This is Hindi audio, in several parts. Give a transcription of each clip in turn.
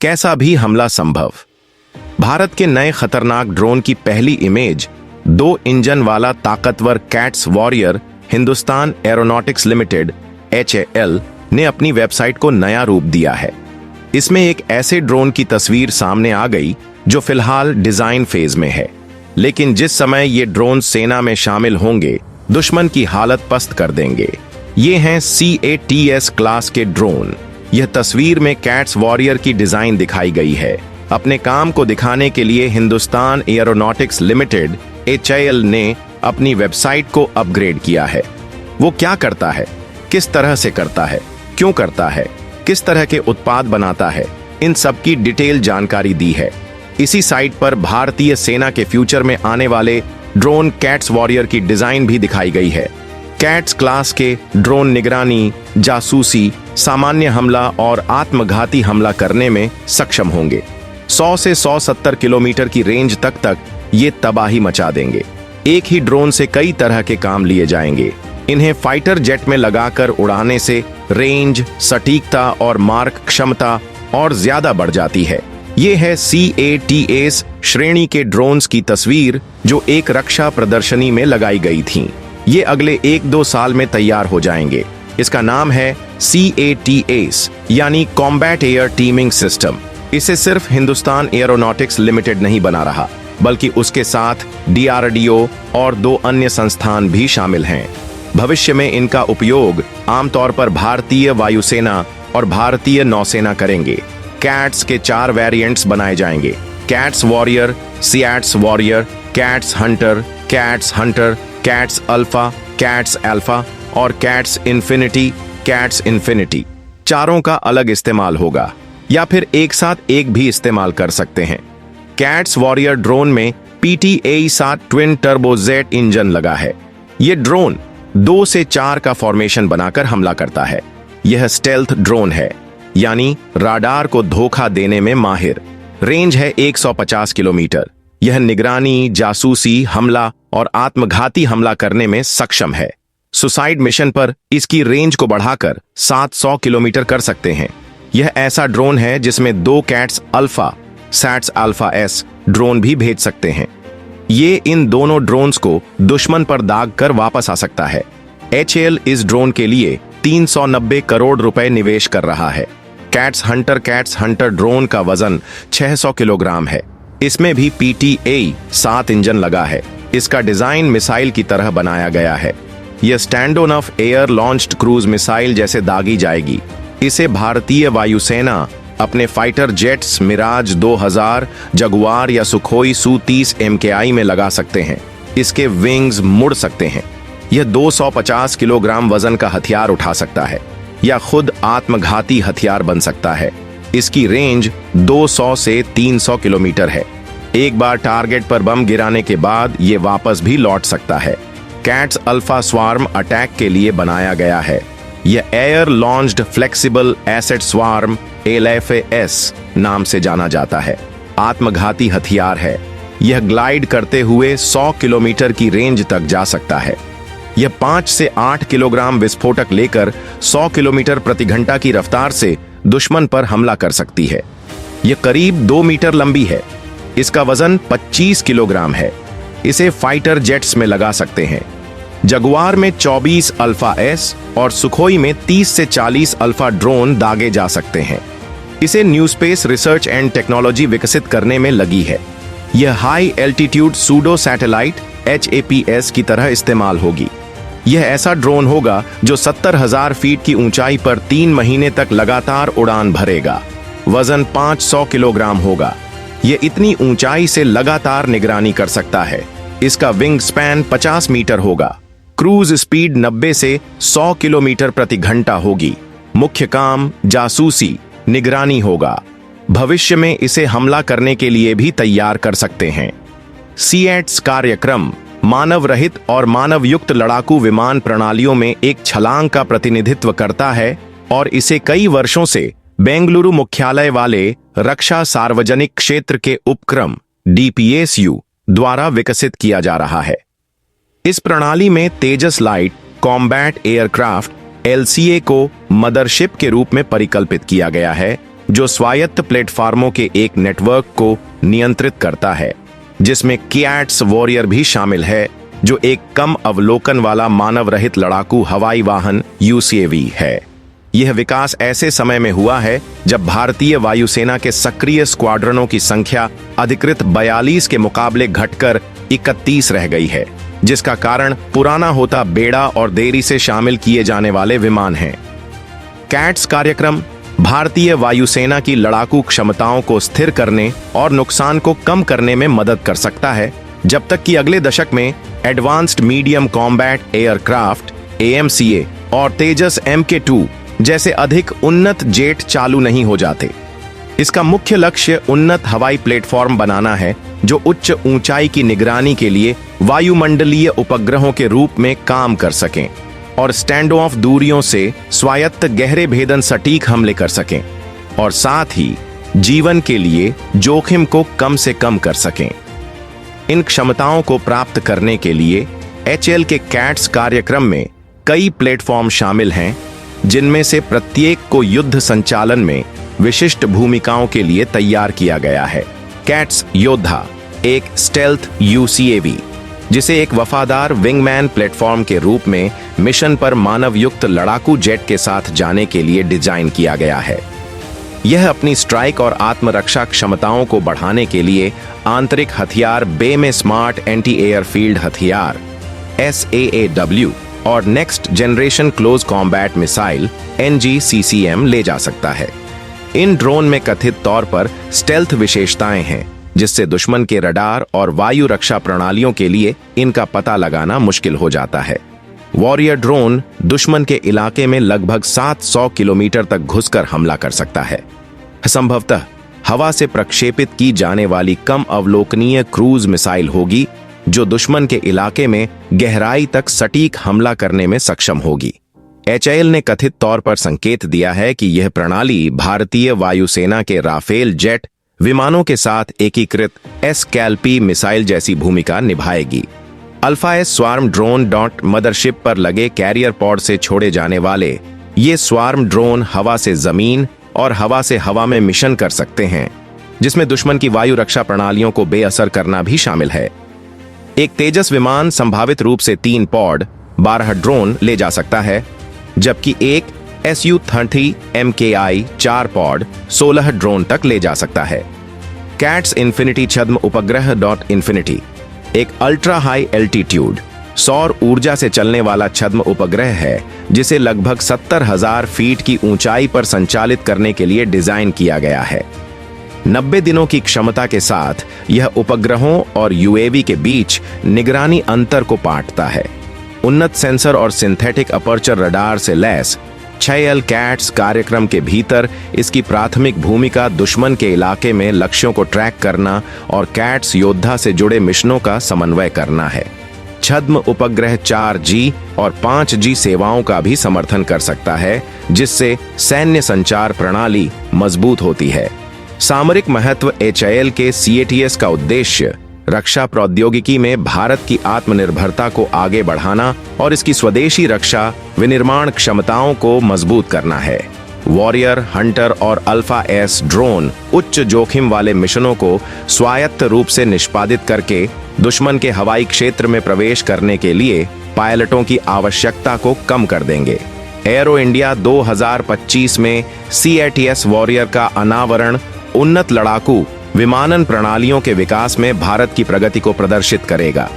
कैसा भी हमला संभव। भारत के नए खतरनाक ड्रोन की पहली इमेज 2 इंजन वाला ताकतवर cats warrior Hindustan aeronautics limited HAL ने अपनी वेबसाइट को नया रूप दिया है। इसमें एक ऐसे ड्रोन की तस्वीर सामने आ गई जो फिलहाल डिजाइन फेज में है, लेकिन जिस समय ये ड्रोन सेना में शामिल होंगे दुश्मन की हालत पस्त कर देंगे। ये हैं CATS क्लास के ड्रोन। यह तस्वीर में कैट्स वॉरियर की डिजाइन दिखाई गई है। अपने काम को दिखाने के लिए हिंदुस्तान एरोनॉटिक्स लिमिटेड HAL ने अपनी वेबसाइट को अपग्रेड किया है। वो क्या करता है, किस तरह से करता है, क्यों करता है, किस तरह के उत्पाद बनाता है, इन सब की डिटेल जानकारी दी है। इसी साइट पर भारतीय सेना के फ्यूचर में आने वाले ड्रोन कैट्स वॉरियर की डिजाइन भी दिखाई गई है। कैट्स क्लास के ड्रोन निगरानी, जासूसी, सामान्य हमला और आत्मघाती हमला करने में सक्षम होंगे। 100 से 170 किलोमीटर की रेंज तक ये तबाही मचा देंगे। एक ही ड्रोन से कई तरह के काम लिए जाएंगे। इन्हें फाइटर जेट में लगाकर उड़ाने से रेंज, सटीकता और मार्क क्षमता और ज्यादा बढ़ जाती है। ये है CATS श्रेणी के ड्रोन्स की तस्वीर जो एक रक्षा प्रदर्शनी में लगाई गई थी। ये अगले 1-2 साल में तैयार हो जाएंगे। इसका नाम है CATS यानी कॉम्बैट एयर टीमिंग सिस्टम। इसे सिर्फ हिंदुस्तान एरोनॉटिक्स लिमिटेड नहीं बना रहा, बल्कि उसके साथ DRDO और 2 अन्य संस्थान भी शामिल हैं। भविष्य में इनका उपयोग आमतौर पर भारतीय वायुसेना और भारतीय नौसेना करेंगे। कैट्स के 4 वेरिएंट्स बनाए जाएंगे: cats warrior, CATS warrior, cats Hunter, cats Hunter, cats alpha, cats alpha और कैट्स इन्फिनिटी। चारों का अलग इस्तेमाल होगा या फिर एक साथ एक भी इस्तेमाल कर सकते हैं। कैट्स वॉरियर ड्रोन में PTAE-7 ट्विन टर्बोजेट इंजन लगा है। यह ड्रोन 2 से 4 का फॉर्मेशन बनाकर हमला करता है। यह स्टेल्थ ड्रोन है, यानी राडार को धोखा देने में माहिर। रेंज है 150 किलोमीटर। यह निगरानी, जासूसी, हमला और आत्मघाती हमला करने में सक्षम है। सुसाइड मिशन पर इसकी रेंज को बढ़ाकर 700 किलोमीटर कर सकते हैं। यह ऐसा ड्रोन है जिसमें 2 cats alpha, SATS alpha S drone भी भेज सकते हैं। ये इन दोनों ड्रोन्स को दुश्मन पर दाग कर वापस आ सकता है। HAL इस ड्रोन के लिए 390 करोड़ रुपए निवेश कर रहा है। कैट्स हंटर ड्रोन का वजन 600 किलोग्राम है। इसमें भी PTAE-7 इंजन लगा है। इसका डिजाइन मिसाइल की तरह बनाया गया है। यह stand of air launched cruise missile जैसे दागी जाएगी। इसे भारतीय वायुसेना अपने फाइटर जेट्स मिराज 2000, जगुआर या सुखोई Su-30 MKI में लगा सकते हैं। इसके विंग्स मुड़ सकते हैं। यह 250 किलोग्राम वजन का हथियार उठा सकता है या खुद आत्मघाती हथियार बन सकता है। इसकी रेंज 200 से 300 किलोमीटर है। एक बार टारगेट पर बम गिराने के बाद ये वापस भी लौट सकता है। कैट्स अल्फा स्वार्म अटैक के लिए बनाया गया है। यह air launched flexible asset swarm LFAS नाम से जाना जाता है। आत्मघाती हथियार है। यह ग्लाइड करते हुए 100 किलोमीटर की रेंज तक जा सकता है। यह 5 से 8 किलोग्राम विस्फोटक लेकर 100 किलोमीटर प्रति घंटा की रफ्तार से दुश्मन पर हमला कर सकती है। यह करीब 2 मीटर लंबी है। इसका वजन 25 किलोग्राम है। इसे फाइटर जेट्स में लगा सकते हैं। जगुआर में 24 अल्फा S और सुखोई में 30 से 40 अल्फा ड्रोन दागे जा सकते हैं। इसे new space research and technology विकसित करने में लगी है। यह high altitude pseudo satellite HAPS की तरह इस्तेमाल होगी। यह ऐसा ड्रोन होगा जो 70,000 फीट की ऊंचाई पर 3 महीने तक लगातार उड़ान भरेगा। वजन 500 किलोग्राम होगा। यह इतनी ऊंचाई से लगातार निगरानी कर सकता है। इसका विंग स्पैन 50 मीटर होगा। क्रूज स्पीड 90 से 100 किलोमीटर प्रति घंटा होगी। मुख्य काम जासूसी, निगरानी होगा। भविष्य में इसे हमला करने के लिए भी तैयार कर सकते हैं। CATS कार्यक्रम मानव रहित और मानव युक्त लड़ाकू विमान प्रणालियों में एक छलांग का प्रतिनिधित्व करता है और इसे कई वर्षों से बेंगलुरु मुख्यालय वाले रक्षा सार्वजनिक क्षेत्र के उपक्रम DPSU द्वारा विकसित किया जा रहा है। इस प्रणाली में तेजस लाइट कॉम्बैट एयरक्राफ्ट LCA को मदरशिप के रूप में परिकल्पित किया गया है, जो स्वायत्त प्लेटफॉर्मों के एक नेटवर्क को नियंत्रित करता है, जिसमें कैट्स वॉरियर भी शामिल है, जो एक कम अवलोकन वाला मानव रहित लड़ाकू हवाई वाहन UCAV है। यह विकास ऐसे समय में हुआ है जब भारतीय वायुसेना के सक्रिय स्क्वाड्रनों की संख्या अधिकृत 42 के मुकाबले घटकर 31 रह गई है, जिसका कारण पुराना होता बेड़ा और देरी से शामिल किए जाने वाले विमान हैं। कैट्स कार्यक्रम भारतीय वायुसेना की लड़ाकू क्षमताओं को स्थिर करने और नुकसान को कम करने में मदद कर सकता है, जब तक कि अगले दशक में advanced medium combat aircraft AMCA और तेजस MK2 जैसे अधिक उन्नत जेट चालू नहीं हो जाते। इसका मुख्य लक्ष्य उन्नत हवाई प्लेटफॉर्म बनाना है, जो उच्च ऊंचाई की निगरानी के लिए वायुमंडलीय उपग्रहों के रूप में काम कर सकें और स्टैंड ऑफ दूरियों से स्वायत्त गहरे भेदन सटीक हमले कर सकें और साथ ही जीवन के लिए जोखिम को कम से कम कर सकें। इन क्षमताओं को प्राप्त करने के लिए HAL के कैट्स कार्यक्रम में कई प्लेटफॉर्म शामिल हैं, जिनमें से प्रत्येक को युद्ध संचालन में विशिष्ट भूमिकाओं के लिए तैयार किया गया है। कैट्स योद्धा एक स्टेल्थ UCAV, जिसे एक वफादार विंगमैन प्लेटफॉर्म के रूप में मिशन पर मानव युक्त लड़ाकू जेट के साथ जाने के लिए डिजाइन किया गया है। यह अपनी स्ट्राइक और आत्मरक्षा क्षमताओं को बढ़ाने के लिए आंतरिक हथियार बे में स्मार्ट एंटी एयरफील्ड हथियार SAAW और next generation close combat missile NGCCM ले जा सकता है। इन ड्रोन में कथित तौर पर स्टेल्थ विशेषताएं हैं, जिससे दुश्मन के रडार और वायु रक्षा प्रणालियों के लिए इनका पता लगाना मुश्किल हो जाता है। वॉरियर ड्रोन दुश्मन के इलाके में लगभग 700 किलोमीटर तक घुसकर हमला कर सकता है। संभवतः हवा से प्रक्षेपित की जाने वाली कम अवलोकनीय क्रूज मिसाइल होगी, जो दुश्मन के इलाके में गहराई तक सटीक हमला करने में सक्षम होगी। HAL ने कथित तौर पर संकेत दिया है कि यह प्रणाली भारतीय वायुसेना के राफेल जेट विमानों के साथ एकीकृत SCALP मिसाइल जैसी भूमिका निभाएगी। Alpha S swarm drone dot mothership पर लगे कैरियर पॉड से छोड़े जाने वाले ये स्वार्म ड्रोन हवा से जमीन और हवा से हवा में मिशन कर सकते हैं, जिसमें दुश्मन की वायु रक्षा प्रणालियों को बेअसर करना भी शामिल है। एक तेजस विमान संभावित रूप से 3 पॉड 12 ड्रोन ले जा सकता है, जबकि एक Su-30 MKI 4 पॉड 16 ड्रोन तक ले जा सकता है। कैट्स इन्फिनिटी छद्म उपग्रह डॉट इन्फिनिटी एक अल्ट्रा हाई एल्टीट्यूड सौर ऊर्जा से चलने वाला छद्म उपग्रह है, जिसे लगभग 70,000 फीट की ऊंचाई पर संचालित करने के लिए डिजाइन किया गया है। 90 दिनों की क्षमता के साथ यह उपग्रहों और UAV के बीच निगरानी अंतर को पाटता है। उन्नत सेंसर और सिंथेटिक अपर्चर रडार से लैस 6L कैट्स कार्यक्रम के भीतर इसकी प्राथमिक भूमिका दुश्मन के इलाके में लक्ष्यों को ट्रैक करना और कैट्स योद्धा से जुड़े मिशनों का समन्वय करना है। छद्म उपग्रह 4G और 5G सेवाओं का भी समर्थन कर सकता है, जिससे सैन्य संचार प्रणाली मजबूत होती है। सामरिक महत्व HAL के CATS का उद्देश्य रक्षा प्रौद्योगिकी में भारत की आत्मनिर्भरता को आगे बढ़ाना और इसकी स्वदेशी रक्षा विनिर्माण क्षमताओं को मजबूत करना है। वॉरियर, हंटर और अल्फा एस ड्रोन उच्च जोखिम वाले मिशनों को स्वायत्त रूप से निष्पादित करके दुश्मन के हवाई क्षेत्र में प्रवेश करने के लिए पायलटों की आवश्यकता को कम कर देंगे। एरो इंडिया 2025 में CATS वॉरियर का अनावरण उन्नत लड़ाकू विमानन प्रणालियों के विकास में भारत की प्रगति को प्रदर्शित करेगा।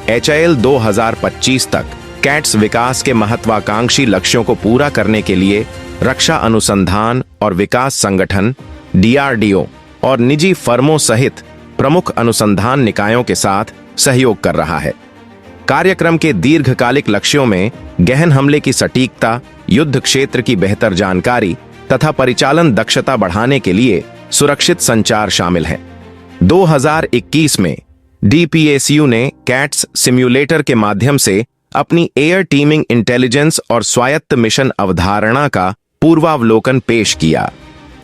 HAL 2025 तक कैट्स विकास के महत्वाकांक्षी लक्ष्यों को पूरा करने के लिए रक्षा अनुसंधान और विकास संगठन DRDO और निजी फर्मों सहित प्रमुख अनुसंधान निकायों के साथ सहयोग कर रहा है। कार्यक्रम के दीर्घकालिक लक्ष्यों में गहन हमले की सटीकता, युद्ध क्षेत्र की बेहतर जानकारी तथा परिचालन दक्षता बढ़ाने के लिए सुरक्षित संचार शामिल है। 2021 में DPSU ने कैट्स सिम्युलेटर के माध्यम से अपनी एयर टीमिंग इंटेलिजेंस और स्वायत्त मिशन अवधारणा का पूर्वावलोकन पेश किया।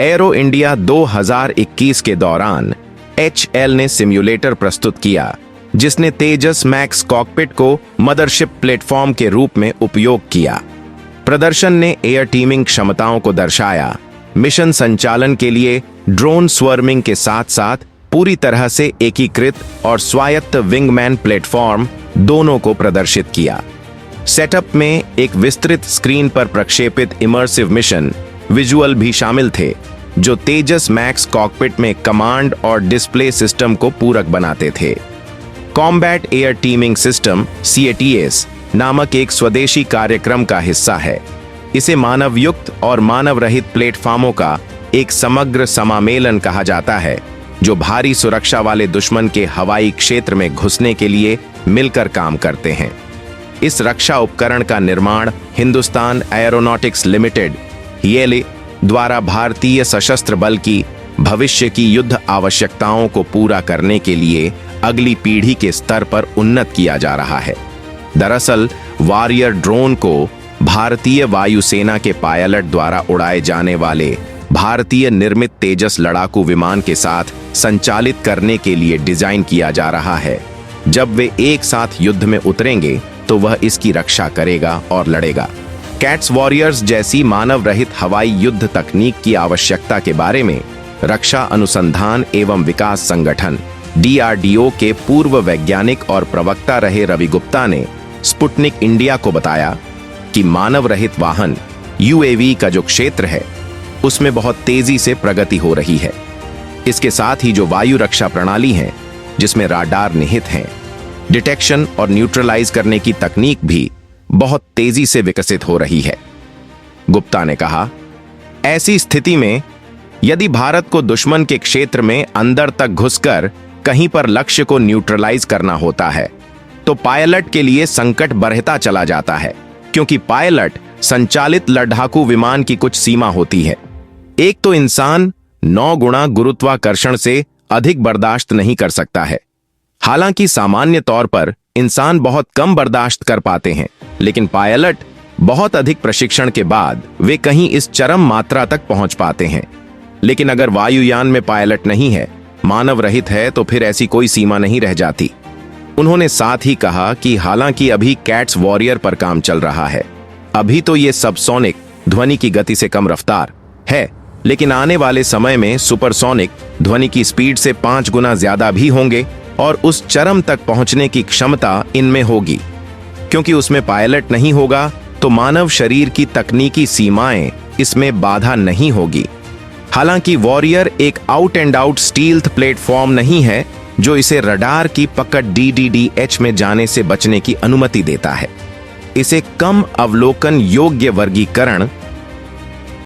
एरो इंडिया 2021 के दौरान HAL ने सिम्युलेटर प्रस्तुत किया, जिसने तेजस मैक्स कॉकपिट को मदरशिप प्लेटफॉर्म के रूप में उपयोग किया। प्रदर्शन ने एयर टीमिंग क्षमताओं को दर्शाया, मिशन संचालन के लिए ड्रोन स्वर्मिंग के साथ साथ पूरी तरह से एकीकृत और स्वायत्त विंगमैन प्लेटफॉर्म दोनों को प्रदर्शित किया। सेटअप में एक विस्तृत स्क्रीन पर प्रक्षेपित इमर्सिव मिशन विजुअल भी शामिल थे, जो तेजस मैक्स कॉकपिट में कमांड और डिस्प्ले सिस्टम को पूरक बनाते थे। Combat air teeming system CATS नामक एक स्वदेशी कार्यक्रम का हिस्सा है। इसे मानवयुक्त और मानव रहित प्लेटफॉर्मों का एक समग्र समामेलन कहा जाता है, जो भारी सुरक्षा वाले दुश्मन के हवाई क्षेत्र में घुसने के लिए मिलकर काम करते हैं। इस रक्षा उपकरण का निर्माण हिंदुस्तान एरोनॉटिक्स लिमिटेड YELE द्वारा भारतीय सशस्त्र बल की भविष्य की युद्ध आवश्यकताओं को पूरा करने के लिए अगली पीढ़ी के स्तर पर उन्नत किया जा रहा है। दरअसल वॉरियर ड्रोन को भारतीय वायुसेना के पायलट द्वारा उड़ाए जाने वाले भारतीय निर्मित तेजस लड़ाकू विमान के साथ संचालित करने के लिए डिजाइन किया जा रहा है। जब वे एक साथ युद्ध में उतरेंगे तो वह इसकी रक्षा करेगा और लड़ेगा। कैट्स वॉरियर्स जैसी मानव रहित हवाई युद्ध तकनीक की आवश्यकता के बारे में रक्षा अनुसंधान एवं विकास संगठन DRDO के पूर्व वैज्ञानिक और प्रवक्ता रहे रवि गुप्ता ने स्पुतनिक इंडिया को बताया कि मानव रहित वाहन UAV का जो क्षेत्र है उसमें बहुत तेजी से प्रगति हो रही है। इसके साथ ही जो वायु रक्षा प्रणाली है जिसमें राडार निहित हैं, डिटेक्शन और न्यूट्रलाइज करने की तकनीक भी बहुत तेजी से विकसित हो रही है। गुप्ता ने कहा, ऐसी स्थिति में यदि भारत को दुश्मन के क्षेत्र में अंदर तक घुसकर कहीं पर लक्ष्य को न्यूट्रलाइज करना होता है तो पायलट के लिए संकट बढ़ता चला जाता है, क्योंकि पायलट संचालित लड़ाकू विमान की कुछ सीमा होती है। एक तो इंसान 9 गुना गुरुत्वाकर्षण से अधिक बर्दाश्त नहीं कर सकता है। हालांकि सामान्य तौर पर इंसान बहुत कम बर्दाश्त कर पाते हैं, लेकिन पायलट बहुत अधिक प्रशिक्षण के बाद वे कहीं इस चरम मात्रा तक पहुंच पाते हैं। लेकिन अगर वायुयान में पायलट नहीं है, मानव रहित है, तो फिर ऐसी कोई सीमा नहीं रह जाती। उन्होंने साथ ही कहा कि हालांकि अभी कैट्स वॉरियर पर काम चल रहा है, अभी तो ये सबसोनिक ध्वनि की गति से कम रफ्तार है, लेकिन आने वाले समय में सुपरसोनिक ध्वनि की स्पीड से 5 गुना ज्यादा भी होंगे और उस चरम तक पहुंचने की क्षमता इनमें होगी। क्योंकि उसमें पायलट नहीं होगा तो मानव शरीर की तकनीकी सीमाएं इसमें बाधा नहीं होगी। हालांकि वॉरियर एक out and out stealth platform नहीं है जो इसे रडार की पकड़ DDDH में जाने से बचने की अनुमति देता है। इसे कम अवलोकन योग्य वर्गीकरण